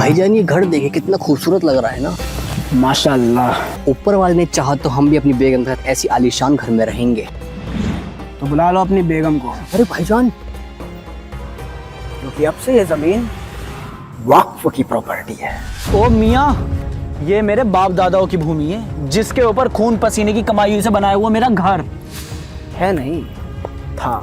भाईजान ये घर देखे कितना खूबसूरत लग रहा है ना। माशाल्लाह। ऊपर वाले ने चाहा तो हम भी अपनी बेगम के साथ ऐसी आलीशान घर में रहेंगे। तो बुला लो अपनी बेगम को, अरे भाईजान, क्योंकि अब से ये जमीन वक्फ की प्रॉपर्टी है। ओ मियाँ, ये मेरे बाप दादाओं की भूमि है, जिसके ऊपर खून पसीने की कमाई से बनाया हुआ मेरा घर है नहीं था,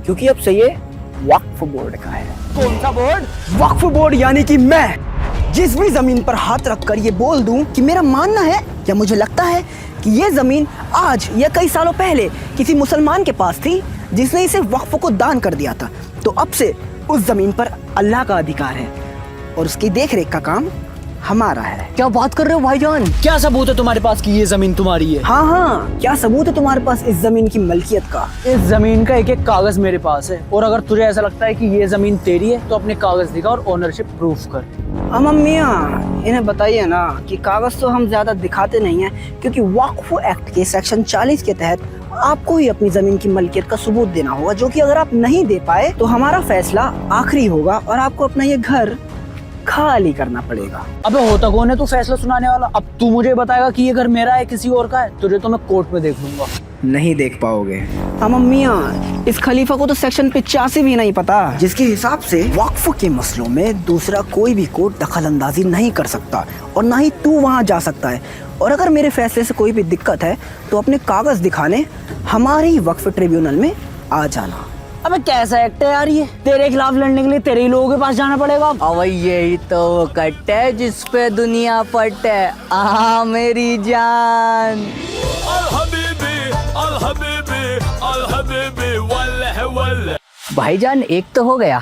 क्योंकि अब से ये वक्फ बोर्ड का है। कौन सा बोर्ड? वक्फ बोर्ड यानी कि मैं जिस भी जमीन पर हाथ रखकर ये बोल दूं कि मेरा मानना है या मुझे लगता है कि ये जमीन आज या कई सालों पहले किसी मुसलमान के पास थी जिसने इसे वक्फ को दान कर दिया था, तो अब से उस जमीन पर अल्लाह का अधिकार है और उसकी देखरेख का काम हमारा है। क्या बात कर रहे हो भाईजान? क्या सबूत है तुम्हारे पास कि ये जमीन तुम्हारी है? हाँ हाँ, क्या सबूत है तुम्हारे पास इस जमीन की मलकियत का? इस जमीन का एक एक कागज मेरे पास है, और अगर तुझे ऐसा लगता है कि ये जमीन तेरी है तो अपने कागज दिखा और ओनरशिप प्रूफ कर। मियाँ, इन्हें बताइए ना कि कागज तो हम ज्यादा दिखाते नहीं हैं, क्योंकि वक्फ एक्ट के सेक्शन 40 के तहत आपको ही अपनी जमीन की मलकियत का सबूत देना होगा, जो कि अगर आप नहीं दे पाए तो हमारा फैसला आखिरी होगा और आपको अपना ये घर खाली करना पड़ेगा। अबे होता कौन है तू फैसला सुनाने वाला? अब तू मुझे बताएगा कि ये घर मेरा है किसी और का है? तुझे तो मैं कोर्ट में देख लूंगा। नहीं देख पाओगे। मियाँ, इस खलीफा को तो सेक्शन 85 भी नहीं पता, जिसके हिसाब से वक्फ के मसलों में दूसरा कोई भी कोर्ट दखल अंदाजी नहीं कर सकता और ना ही तू वहाँ जा सकता है। और अगर मेरे फैसले से कोई भी दिक्कत है तो अपने कागज दिखाने हमारे ही वक्फ ट्रिब्यूनल में आ जाना। अबे कैसा एक्ट है यार ये? तेरे खिलाफ लड़ने के लिए तेरे ही लोगों के पास जाना पड़ेगा। अब यही तो वो कट है जिस पे दुनिया पट है। आ मेरी जान। भाईजान एक तो हो गया,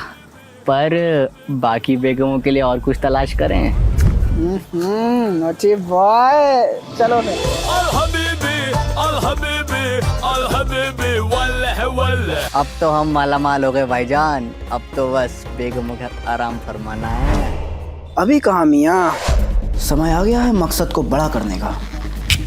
पर बाकी बेगमों के लिए और कुछ तलाश करें। नोटी बॉय, चलो ना। अब तो हम मालामाल हो गए भाईजान, अब तो बस बेगमों के साथ आराम फरमाना है। अभी कहाँ मियाँ, समय आ गया है मकसद को बड़ा करने का,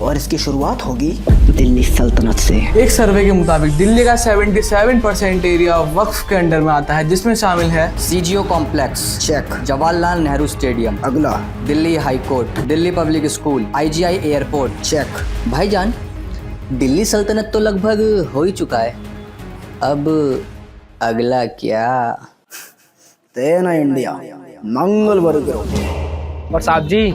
और इसकी शुरुआत होगी दिल्ली सल्तनत से। एक सर्वे के मुताबिक दिल्ली का 77% एरिया वक्फ के अंडर में आता है, जिसमें शामिल है CGO complex check, Jawaharlal Nehru stadium, अगला Delhi high court, Delhi public school, IGI airport. Check. भाईजान, दिल्ली सल्तनत तो लगभग हो ही चुका है, अब अगला क्या? तेना इंडिया मंगलवार करो। और साहब जी,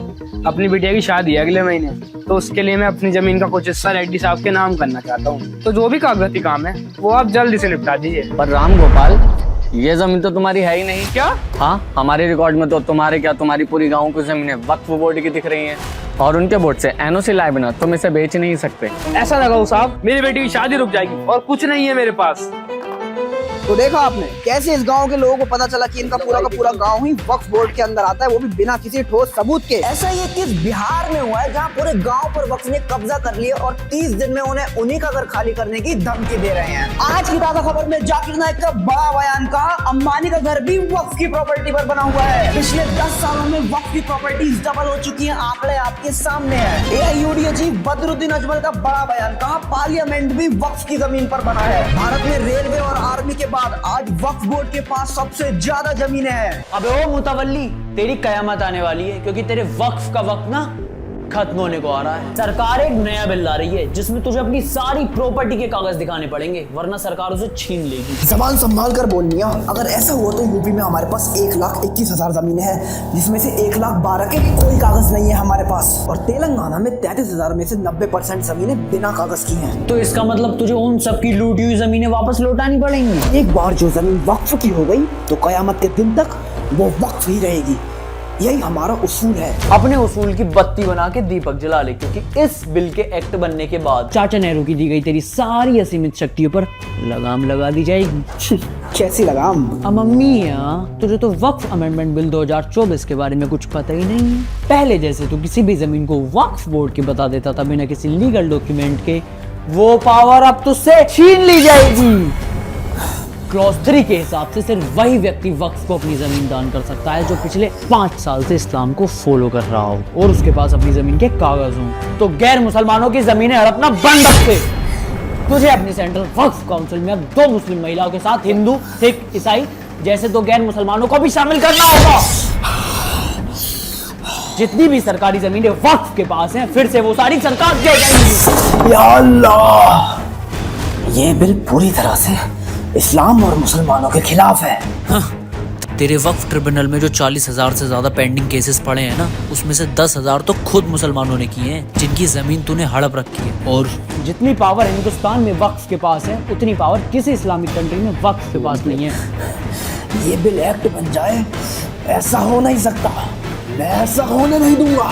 अपनी बिटिया की शादी है अगले महीने, तो उसके लिए मैं अपनी जमीन का कुछ हिस्सा रेड्डी साहब के नाम करना चाहता हूँ, तो जो भी कागजाती काम है वो आप जल्दी से निपटा दीजिए। पर राम गोपाल, ये जमीन तो तुम्हारी है ही नहीं। क्या? हाँ, हमारे रिकॉर्ड में तो तुम्हारे क्या, तुम्हारी पूरी गाँव की जमीनें वक्फ बोर्ड की दिख रही हैं, और उनके बोर्ड से एनओसी लाए बिना तुम इसे बेच नहीं सकते। ऐसा लगाओ साहब, मेरी बेटी की शादी रुक जाएगी और कुछ नहीं है मेरे पास। तो देखा आपने कैसे इस गांव के लोगों को पता चला कि इनका पूरा का पूरा गांव ही वक्फ बोर्ड के अंदर आता है, वो भी बिना किसी ठोस सबूत के। ऐसा ये किस बिहार में हुआ है जहां पूरे गांव पर वक्फ ने कब्जा कर लिया और 30 दिन में उन्हें उन्हीं का घर खाली करने की धमकी दे रहे हैं। आज की ताजा खबर में जाकिर नाइक का बड़ा बयान कहा, अंबानी का घर भी वक्फ की प्रॉपर्टी पर बना हुआ है। पिछले 10 सालों में वक्फ की प्रॉपर्टीज डबल हो चुकी है, आंकड़े आपके सामने है। AIUD चीफ बदरुद्दीन अजमल का बड़ा बयान कहा, पार्लियामेंट भी वक्फ की जमीन पर बना है। भारत में रेलवे और आर्मी के आज वक्फ बोर्ड के पास सबसे ज्यादा जमीनें हैं। अबे ओ मुतवल्ली, तेरी कयामत आने वाली है, क्योंकि तेरे वक्फ का वक्त ना खत्म होने को आ रहा है। सरकार एक नया बिल ला रही है जिसमें तुझे अपनी सारी प्रॉपर्टी के कागज दिखाने पड़ेंगे, वरना सरकार उसे छीन लेगी। जबान संभाल कर बोल मियां, अगर ऐसा हुआ तो यूपी में हमारे पास 1,21,000 जमीनें हैं, जिसमें से 1,12,000 के कोई कागज नहीं है हमारे पास, और तेलंगाना में 33,000 में से 90% जमीनें बिना कागज की हैं। तो इसका मतलब तुझे उन सब की लूटी हुई जमीनें वापस लौटानी पड़ेंगी। एक बार जो जमीन वक्फ की हो गई तो कयामत के दिन तक वो वक्फ ही रहेगी, यही हमारा उसूल है। अपने उसूल की बत्ती बना के दीपक जला ले, क्योंकि इस बिल के एक्ट बनने के बाद चाचा नेहरू की दी गई तेरी सारी असीमित शक्तियों पर लगाम लगा दी जाएगी। कैसी लगाम? मम्मी, तुझे तो वक्फ अमेंडमेंट बिल 2024 के बारे में कुछ पता ही नहीं है। पहले जैसे तो किसी भी जमीन को वक्फ बोर्ड के बता देता था बिना किसी लीगल डॉक्यूमेंट के, वो पावर अब तुझसे छीन ली जाएगी। क्लॉज 3 के हिसाब से सिर्फ वही व्यक्ति वक्फ को अपनी जमीन दान कर सकता है जो पिछले 5 साल से इस्लाम को फॉलो कर रहा हो और उसके पास अपनी जमीन के कागज हों। तो गैर मुसलमानों की जमीनें हड़पना बंद रख दे। तुझे अपनी सेंट्रल वक्फ काउंसिल में अब 2 मुस्लिम महिलाओं के साथ हिंदू, सिख, ईसाई जैसे 2 गैर मुसलमानों को भी शामिल करना होगा। जितनी भी सरकारी जमीनें वक्फ के पास हैं फिर से वो सारी सरकार दे जाएंगी। या अल्लाह, ये बिल पूरी तरह से इस्लाम और मुसलमानों के खिलाफ है। तेरे वक्फ ट्रिब्यूनल में जो 40,000 से ज्यादा पेंडिंग केसेस पड़े हैं ना, उसमें से 10,000 तो खुद मुसलमानों ने किए हैं जिनकी जमीन तूने हड़प रखी है। और जितनी पावर हिंदुस्तान में वक्फ के पास है उतनी पावर किसी इस्लामिक कंट्री में वक्फ के पास नहीं है। ये बिल एक्ट बन जाए, ऐसा हो नहीं सकता, मैं ऐसा होने नहीं दूंगा।